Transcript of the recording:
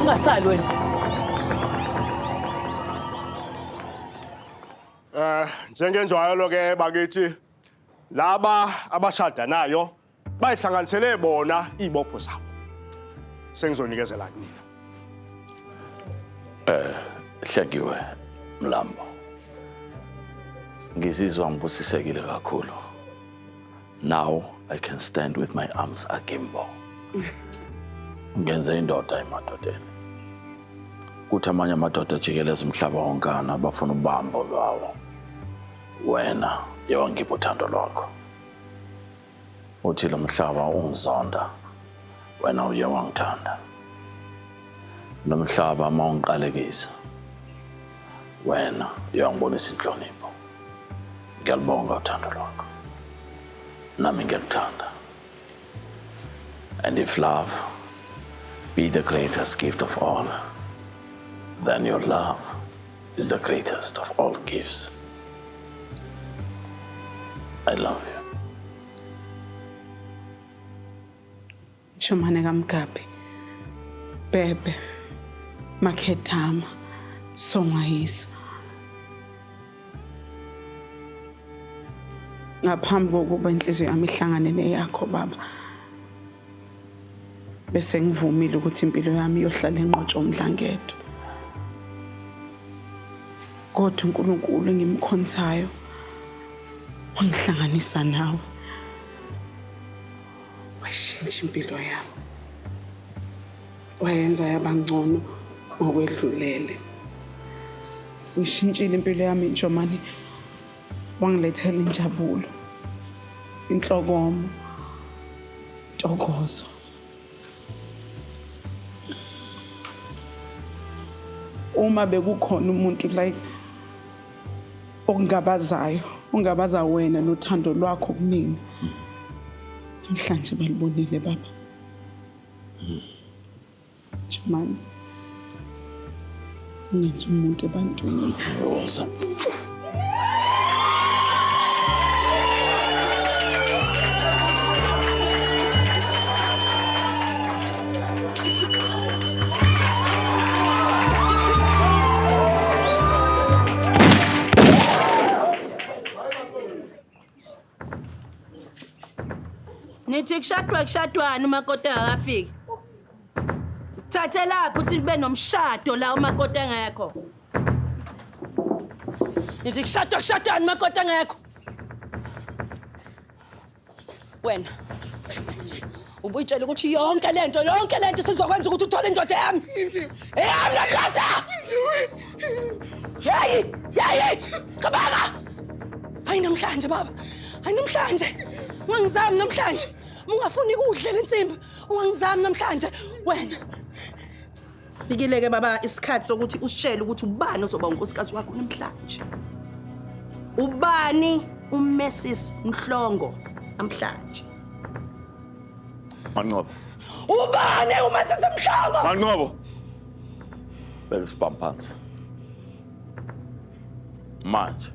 Ungasali wena. Njengenjwayelo ke bakithi laba abashadanayo bayihlanganisele bona ibopho zabo. Sengizonikezela kunina. Hlekiwe Mlambo. Ngizizwa ngibusisekile kakhulu. Now I can stand with my arms akimbo. Ngenze indoda emadodeni. Kuthi amanye amadoda jikeleza umhlaba wonkana bafuna ubambo lwawo. Wena yewangipha uthando lwakho. Uthi lo mhlaba ungizonda. Wena uye wangithanda. Lo mhlaba mawungiqalekisa. Wena uyangibonisa inhlonipho. Ngiyalibonga uthando lwakho. Nami ngiyakuthanda. And if love be the greatest gift of all, then your love is the greatest of all gifts. I love you. Shumane kamgabi. Bebe. Makhetama. Songayiso. Ngaphambi kokuba inhliziyo yami ihlangane neyakho baba. Bese ngivumile ukuthi impilo yami iyohlala enqotshwa umdlangedo. Kodwa uNkulunkulu engimkhonzayo wangihlanganisa nawe. Washintsha impilo yami. Wayenza yaba ngcono ngokwedlulele. Ngishintshile impilo yami Njomani. Wangilethela injabulo. Inhlokomo. Intokozo. Uma bekukhona umuntu like ongabazayo, ungabaza wena nothando lwakho kumina. Namhlanje balibonile baba. Njomani. Ngenza umuntu ebantwini. Awesome. Nithi kushadwani umakoti akafiki. Thathe lapho uthi kube nomshado la umakoti engekho. Nithi kushadwani umakoti engekho. Wena ubuyitshela ukuthi yonke lento sizokwenza ukuthi uthole indoda yami. Eyami ndoda. Yayi. Kabaka. Hayi namhlanje baba. Hayi namhlanje. Ungangizami namhlanje. Ungafuni ukudlela insimbi. Ungangizami namhlanje. Wena. Sifikile-ke baba isikhathi sokuthi usitshele ukuthi ubani ozoba unkosikazi wakho namhlanje. Ubani uMrs Mhlongo namhlanje. Manqobo. Ubani uMrs Mhlongo? Manqobo. Beka isibhamu phansi. Manje